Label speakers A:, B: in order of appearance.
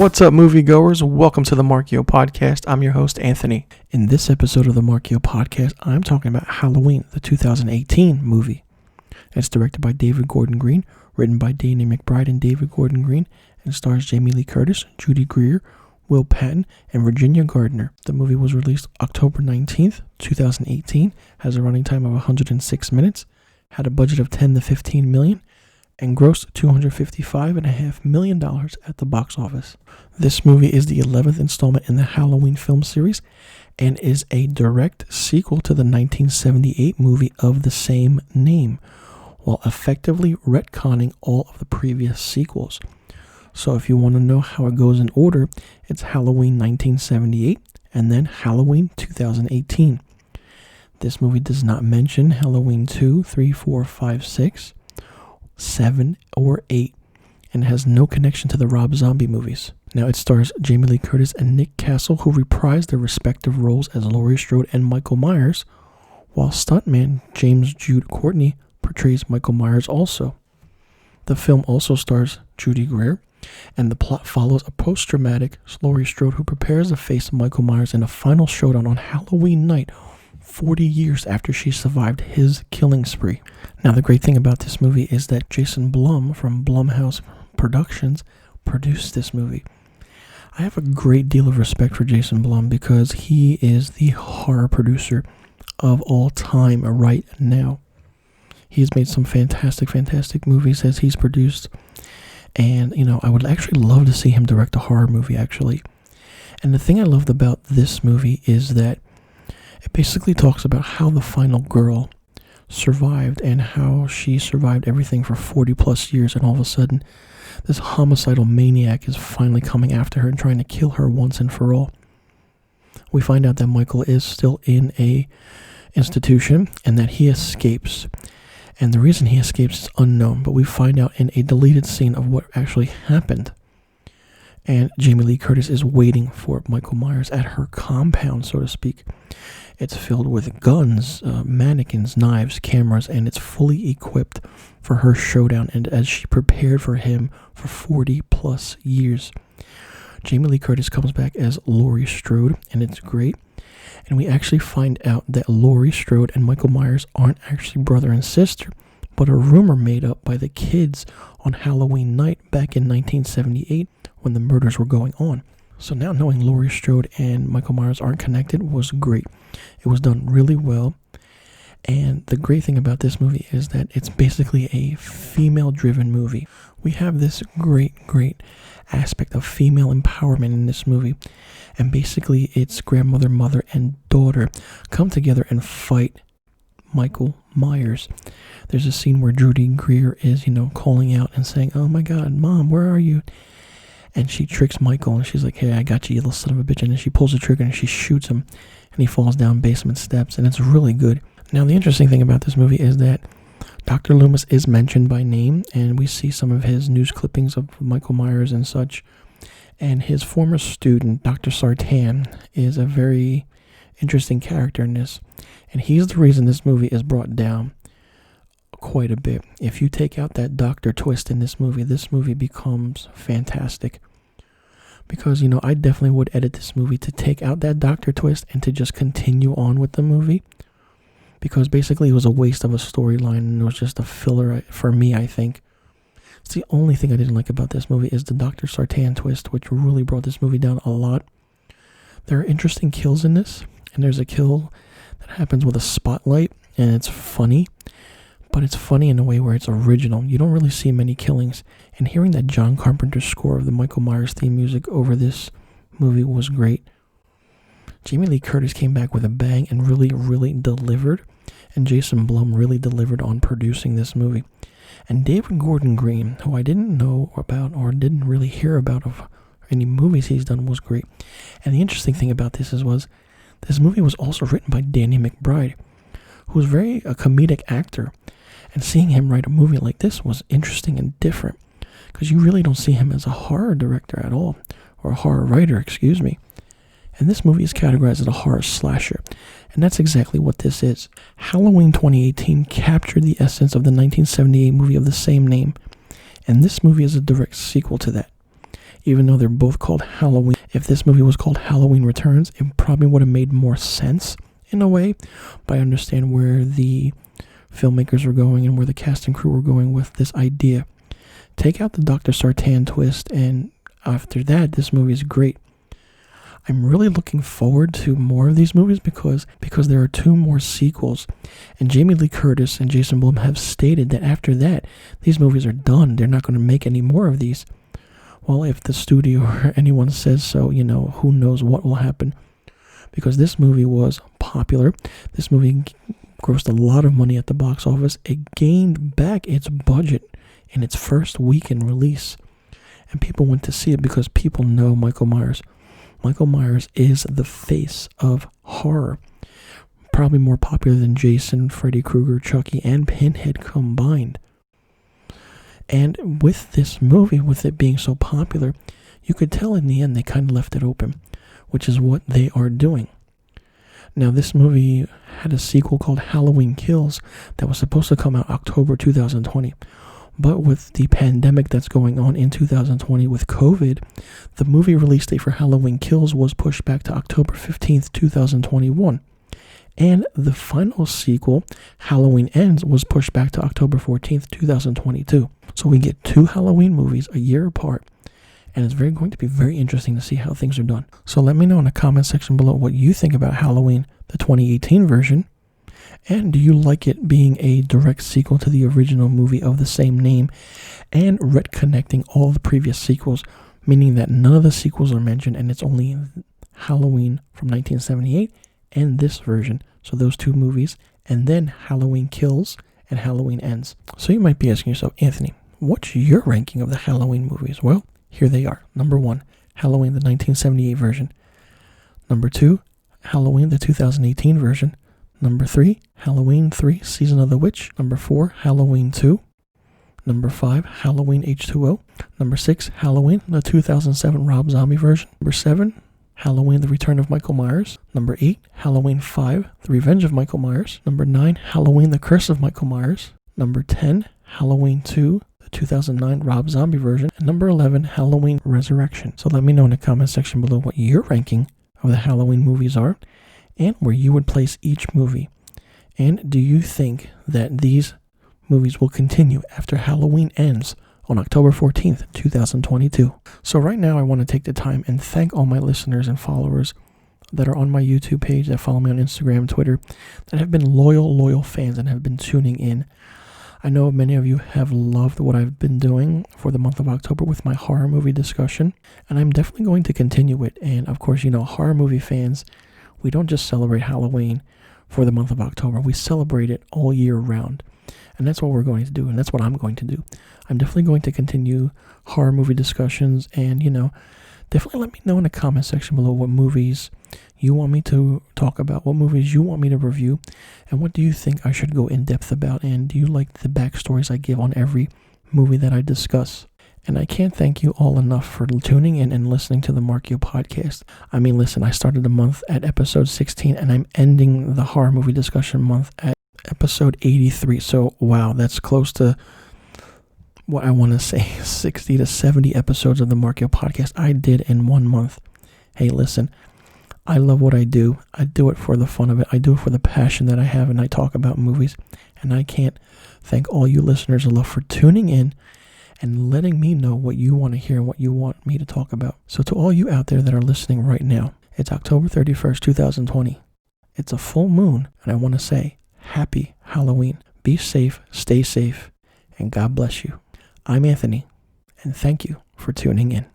A: What's up, moviegoers? Welcome to the Markio Podcast. I'm your host, Anthony. In this episode of the Markio Podcast, I'm talking about Halloween, the 2018 movie. It's directed by David Gordon Green, written by Danny McBride and David Gordon Green, and stars Jamie Lee Curtis, Judy Greer, Will Patton, and Virginia Gardner. The movie was released October 19th, 2018, has a running time of 106 minutes, had a budget of $10 to $15 million, and grossed $255.5 million at the box office. This movie is the 11th installment in the Halloween film series and is a direct sequel to the 1978 movie of the same name, while effectively retconning all of the previous sequels. So if you want to know how it goes in order, it's Halloween 1978 and then Halloween 2018. This movie does not mention Halloween 2, 3, 4, 5, 6, 7, or 8, and has no connection to the Rob Zombie movies. Now it stars Jamie Lee Curtis and Nick Castle, who reprise their respective roles as Laurie Strode and Michael Myers, while stuntman James Jude Courtney portrays Michael Myers also. The film also stars Judy Greer, and the plot follows a post-traumatic Laurie Strode who prepares to face Michael Myers in a final showdown on Halloween night, 40 years after she survived his killing spree. Now, the great thing about this movie is that Jason Blum from Blumhouse Productions produced this movie. I have a great deal of respect for Jason Blum because he is the horror producer of all time right now. He's made some fantastic movies as he's produced. And, I would actually love to see him direct a horror movie, actually. And the thing I loved about this movie is that it basically talks about how the final girl survived and how she survived everything for 40 plus years, and all of a sudden this homicidal maniac is finally coming after her and trying to kill her once and for all. We find out that Michael is still in a institution and that he escapes. And the reason he escapes is unknown, but we find out in a deleted scene of what actually happened. And Jamie Lee Curtis is waiting for Michael Myers at her compound, so to speak. It's filled with guns, mannequins, knives, cameras, and it's fully equipped for her showdown and as she prepared for him for 40 plus years. Jamie Lee Curtis comes back as Laurie Strode, and it's great. And we actually find out that Laurie Strode and Michael Myers aren't actually brother and sister, but a rumor made up by the kids on Halloween night back in 1978 when the murders were going on. So now knowing Laurie Strode and Michael Myers aren't connected was great. It was done really well. And the great thing about this movie is that it's basically a female-driven movie. We have this great aspect of female empowerment in this movie. And basically it's grandmother, mother, and daughter come together and fight Michael Myers. There's a scene where Judy Greer is, calling out and saying, "Oh my God, Mom, where are you?" And she tricks Michael and she's like, "Hey, I got you, you little son of a bitch." And then she pulls the trigger and she shoots him and he falls down basement steps, and it's really good. Now, the interesting thing about this movie is that Dr. Loomis is mentioned by name, and we see some of his news clippings of Michael Myers and such. And his former student, Dr. Sartan, is a very interesting character in this. And he's the reason this movie is brought down quite a bit. If you take out that doctor twist in this movie becomes fantastic. Because, I definitely would edit this movie to take out that doctor twist and to just continue on with the movie. Because basically it was a waste of a storyline and it was just a filler for me, I think. It's the only thing I didn't like about this movie is the Dr. Sartan twist, which really brought this movie down a lot. There are interesting kills in this, and there's a kill that happens with a spotlight, and it's funny, but it's funny in a way where it's original. You don't really see many killings, and hearing that John Carpenter's score of the Michael Myers theme music over this movie was great. Jamie Lee Curtis came back with a bang and really delivered, and Jason Blum really delivered on producing this movie. And David Gordon Green, who I didn't know about or didn't really hear about of any movies he's done, was great. And the interesting thing about this was this movie was also written by Danny McBride, who's a comedic actor. And seeing him write a movie like this was interesting and different, because you really don't see him as a horror director at all, or a horror writer, excuse me. And this movie is categorized as a horror slasher, and that's exactly what this is. Halloween 2018 captured the essence of the 1978 movie of the same name, and this movie is a direct sequel to that. even though they're both called Halloween. If this movie was called Halloween Returns, it probably would have made more sense in a way, but I understand where the filmmakers were going and where the cast and crew were going with this idea. Take out the Dr. Sartan twist, and after that, this movie is great. I'm really looking forward to more of these movies because there are 2 more sequels, and Jamie Lee Curtis and Jason Blum have stated that after that, these movies are done. They're not going to make any more of these. Well, if the studio or anyone says so, who knows what will happen. Because this movie was popular. This movie grossed a lot of money at the box office. It gained back its budget in its first weekend release. And people went to see it because people know Michael Myers. Michael Myers is the face of horror. Probably more popular than Jason, Freddy Krueger, Chucky, and Pinhead combined. And with this movie, with it being so popular, you could tell in the end they kind of left it open, which is what they are doing. Now, this movie had a sequel called Halloween Kills that was supposed to come out October 2020. But with the pandemic that's going on in 2020 with COVID, the movie release date for Halloween Kills was pushed back to October 15th, 2021. And the final sequel, Halloween Ends, was pushed back to October 14th, 2022. So we get 2 Halloween movies a year apart. And it's going to be very interesting to see how things are done. So let me know in the comment section below what you think about Halloween, the 2018 version. And do you like it being a direct sequel to the original movie of the same name and reconnecting all the previous sequels, meaning that none of the sequels are mentioned and it's only Halloween from 1978 and this version, so those 2 movies, and then Halloween Kills and Halloween Ends. So you might be asking yourself, Anthony, what's your ranking of the Halloween movies? Well, here they are. Number 1, Halloween, the 1978 version. Number 2, Halloween, the 2018 version. Number 3, Halloween 3, Season of the Witch. Number 4, Halloween 2. Number 5, Halloween H2O. Number 6, Halloween, the 2007 Rob Zombie version. Number 7, Halloween, The Return of Michael Myers. Number 8, Halloween 5, The Revenge of Michael Myers. Number 9, Halloween, The Curse of Michael Myers. Number 10, Halloween 2, the 2009 Rob Zombie version. And number 11, Halloween Resurrection. So let me know in the comment section below what your ranking of the Halloween movies are, and where you would place each movie. And do you think that these movies will continue after Halloween Ends on October 14th, 2022? So right now I want to take the time and thank all my listeners and followers that are on my YouTube page, that follow me on Instagram, Twitter, that have been loyal fans and have been tuning in. I know many of you have loved what I've been doing for the month of October with my horror movie discussion, and I'm definitely going to continue it. And of course, horror movie fans, we don't just celebrate Halloween for the month of October. We celebrate it all year round. And that's what we're going to do, and that's what I'm going to do. I'm definitely going to continue horror movie discussions, and, definitely let me know in the comment section below what movies you want me to talk about, what movies you want me to review, and what do you think I should go in depth about, and do you like the backstories I give on every movie that I discuss? And I can't thank you all enough for tuning in and listening to the Markio podcast. I mean, listen, I started the month at episode 16, and I'm ending the horror movie discussion month at episode 83. So, wow, that's close to what I want to say, 60 to 70 episodes of the Markio podcast I did in 1 month. Hey, listen, I love what I do. I do it for the fun of it. I do it for the passion that I have, and I talk about movies. And I can't thank all you listeners enough for tuning in and letting me know what you want to hear and what you want me to talk about. So to all you out there that are listening right now, it's October 31st, 2020. It's a full moon, and I want to say happy Halloween. Be safe, stay safe, and God bless you. I'm Anthony, and thank you for tuning in.